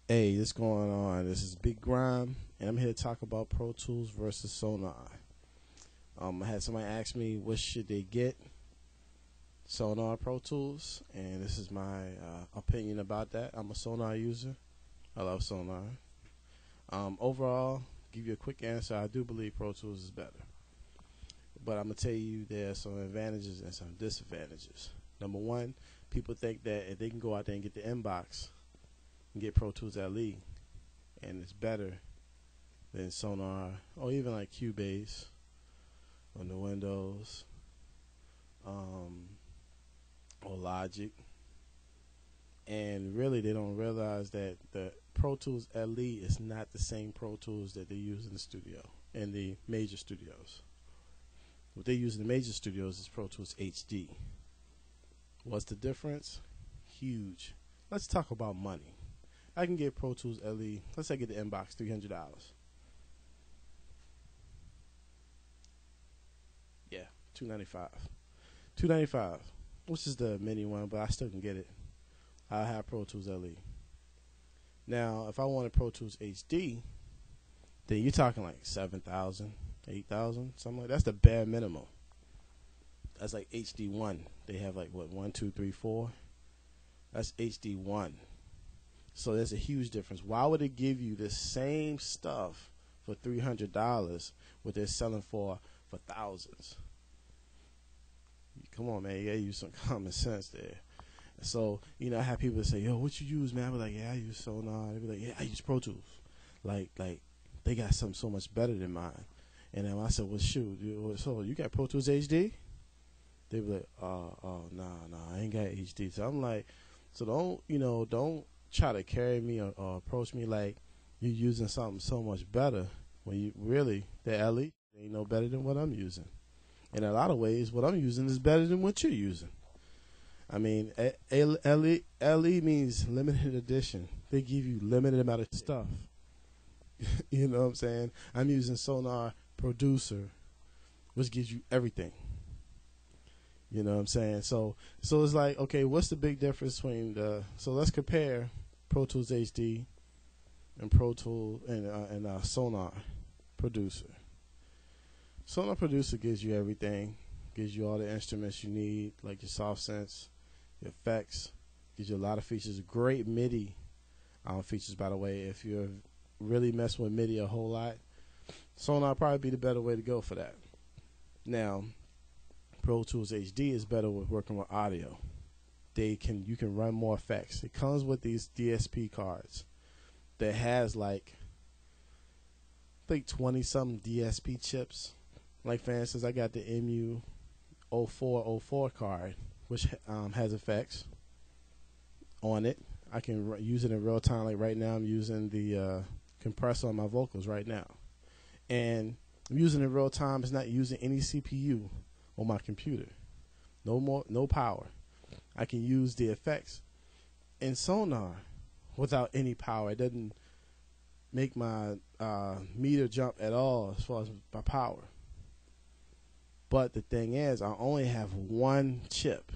Hey, what's going on? This is Big Grime, and I'm here to talk about Pro Tools versus Sonar. I had somebody ask me what should they get, Sonar, Pro Tools, and this is my opinion about that. I'm a Sonar user. I love Sonar. Overall, give you a quick answer. I do believe Pro Tools is better, but I'm gonna tell you there are some advantages and some disadvantages. Number one, people think that if they can go out there and get the inbox and get Pro Tools LE, and it's better than Sonar or even like Cubase on the Windows, or Logic, and really they don't realize that the Pro Tools LE is not the same Pro Tools that they use in the studio, in the major studios. What they use in the major studios is Pro Tools HD. What's the difference? Huge. Let's talk about money. I can get Pro Tools LE. Let's say I get the inbox, $300. Yeah, $295. $295, which is the mini one, but I still can get it. I have Pro Tools LE. Now, if I wanted Pro Tools HD, then you're talking like $7,000, $8,000, something like that. That's the bare minimum. That's like HD1. They have like what, 1, 2, 3, 4. That's HD1. So there's a huge difference. Why would it give you the same stuff for $300 what they're selling for thousands? Come on, man, you gotta use some common sense there. So, you know, I have people that say, yo, what you use, man? I be like, yeah, I use Sonar. They be like, yeah, I use Pro Tools. Like they got something so much better than mine. And then I said, well, shoot, so you got Pro Tools HD? They be like, nah, I ain't got HD. So I'm like, so don't try to carry me or approach me like you're using something so much better when you really, the LE ain't no better than what I'm using. In a lot of ways, what I'm using is better than what you're using. I mean, LE means limited edition. They give you limited amount of stuff. You know what I'm saying? I'm using Sonar Producer, which gives you everything. You know what I'm saying? So it's like, okay, what's the big difference between so let's compare Pro Tools HD and Pro Tools and Sonar Producer. Sonar Producer gives you everything, gives you all the instruments you need, like your soft synths, your effects, gives you a lot of features, great MIDI features, by the way. If you're really messing with MIDI a whole lot, Sonar probably be the better way to go for that. Now, Pro Tools HD is better with working with audio. You can run more effects. It comes with these DSP cards that has like, I think 20-something DSP chips. Like for instance, I got the MU0404 card, which has effects on it. I can use it in real time. Like right now, I'm using the compressor on my vocals right now, and I'm using it in real time. It's not using any CPU on my computer. No power. I can use the effects in Sonar without any power. It doesn't make my meter jump at all as far as my power. But the thing is, I only have one chip,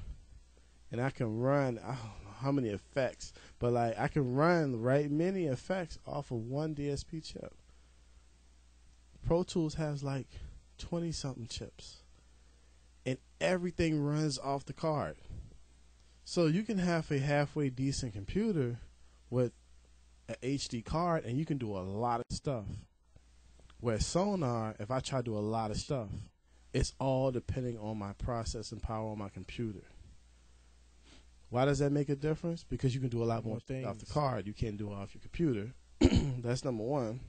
and I can run, I don't know how many effects, but like I can run many effects off of one DSP chip. Pro Tools has like 20-something chips, and everything runs off the card. So you can have a halfway decent computer with an HD card, and you can do a lot of stuff. Where Sonar, if I try to do a lot of stuff, it's all depending on my processing power on my computer. Why does that make a difference? Because you can do a lot more things off the card. You can't do it off your computer. That's number one.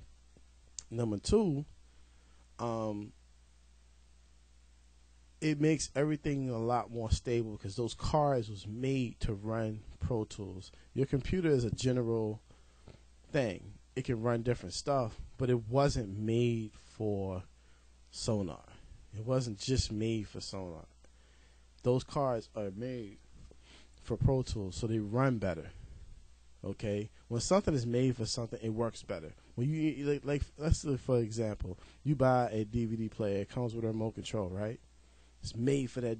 Number two, it makes everything a lot more stable because those cards was made to run Pro Tools. Your computer is a general thing. It can run different stuff, but it wasn't made for Sonar. It wasn't just made for Sonar. Those cards are made for Pro Tools, so they run better. Okay, when something is made for something, it works better. When you like let's say for example, you buy a DVD player, it comes with a remote control, right? It's made for that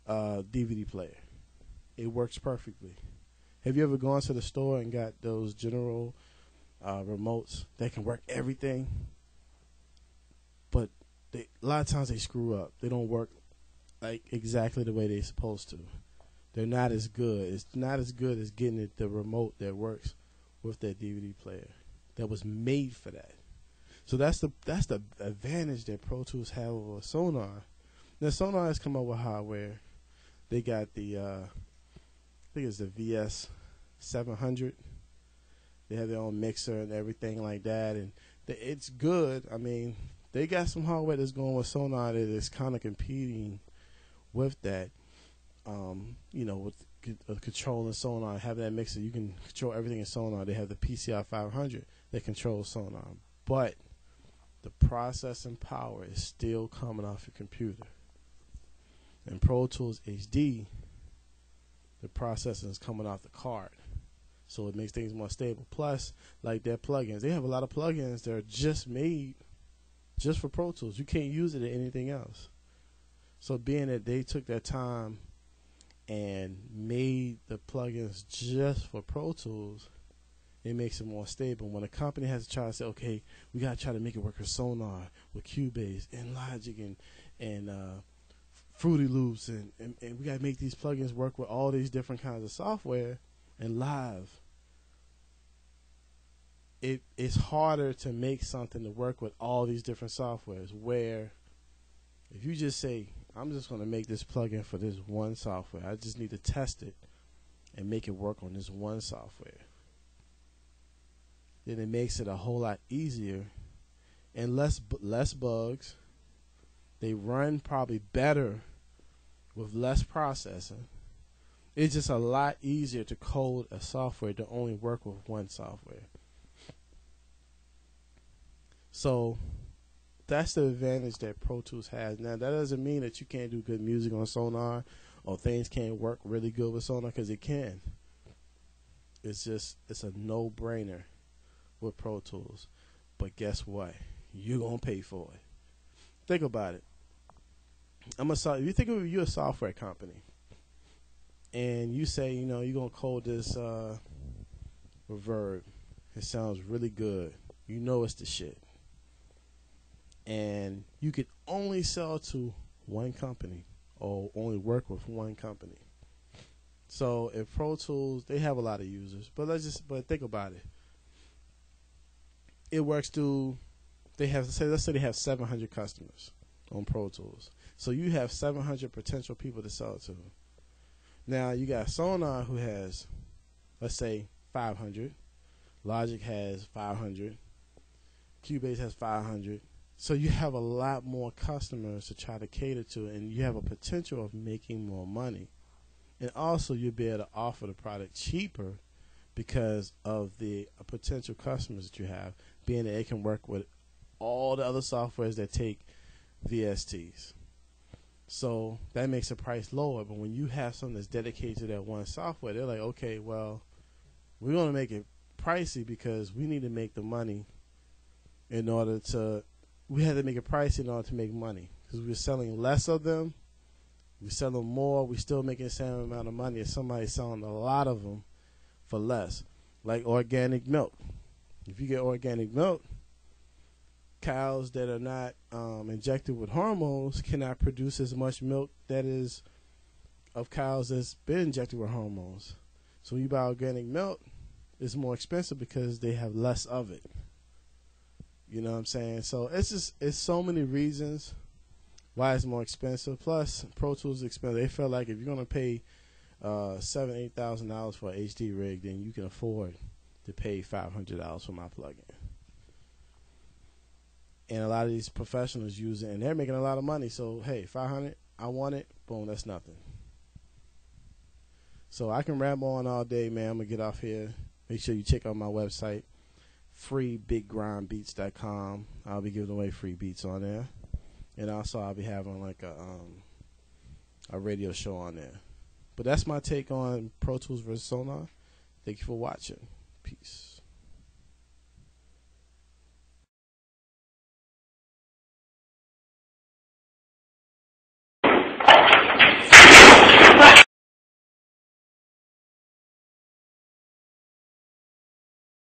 DVD player. It works perfectly. Have you ever gone to the store and got those general remotes that can work everything? But a lot of times they screw up. They don't work like exactly the way they're supposed to. They're not as good. It's not as good as getting the remote that works with that DVD player that was made for that. So that's the advantage that Pro Tools have over Sonar. Now Sonar has come up with hardware. They got the I think it's the VS700. They have their own mixer and everything like that, and it's good. I mean, they got some hardware that's going with Sonar that is kind of competing with that. With controlling Sonar, having that mixer, you can control everything in Sonar. They have the PCI 500 that controls Sonar, but the processing power is still coming off your computer. In Pro Tools HD, the processing is coming off the card, so it makes things more stable. Plus, like their plugins, they have a lot of plugins that are just made just for Pro Tools. You can't use it in anything else. So being that they took their time and made the plugins just for Pro Tools, it makes it more stable. When a company has to try to say, okay, we got to try to make it work with Sonar, with Cubase, and Logic, and Fruity Loops, and we got to make these plugins work with all these different kinds of software and live, it's harder to make something to work with all these different softwares, where if you just say, I'm just going to make this plugin for this one software, I just need to test it and make it work on this one software, then it makes it a whole lot easier and less bugs. They run probably better with less processing. It's just a lot easier to code a software to only work with one software. So that's the advantage that Pro Tools has. Now, that doesn't mean that you can't do good music on Sonar or things can't work really good with Sonar, because it can. It's a no-brainer with Pro Tools. But guess what? You're going to pay for it. Think about it. If you think of you're a software company and you say, you're going to code this Reverb. It sounds really good. You know it's the shit. And you could only sell to one company or only work with one company. So if Pro Tools, they have a lot of users, but think about it. It works through, let's say they have 700 customers on Pro Tools. So you have 700 potential people to sell it to. Now you got Sonar, who has, let's say, 500. Logic has 500. Cubase has 500. So you have a lot more customers to try to cater to, and you have a potential of making more money. And also you'll be able to offer the product cheaper because of the potential customers that you have, being that it can work with all the other softwares that take VSTs. So that makes the price lower. But when you have something that's dedicated to that one software, they're like, okay, well, we're going to make it pricey because we need to make the money we had to make it pricey in order to make money, because we're selling less of them. We sell them more. We're still making the same amount of money as somebody selling a lot of them for less. Like organic milk. If you get organic milk, cows that are not injected with hormones cannot produce as much milk that is of cows that's been injected with hormones. So when you buy organic milk, it's more expensive because they have less of it. You know what I'm saying? So it's so many reasons why it's more expensive. Plus, Pro Tools is expensive. They felt like if you're gonna pay $7,000-$8,000 for an HD rig, then you can afford to pay $500 for my plugin. And a lot of these professionals use it, and they're making a lot of money. So hey, $500, I want it. Boom, that's nothing. So I can ramble on all day, man. I'm gonna get off here. Make sure you check out my website, freebigrimebeats.com. I'll be giving away free beats on there, and also I'll be having like a radio show on there. But that's my take on Pro Tools versus Sonar. Thank you for watching. Peace.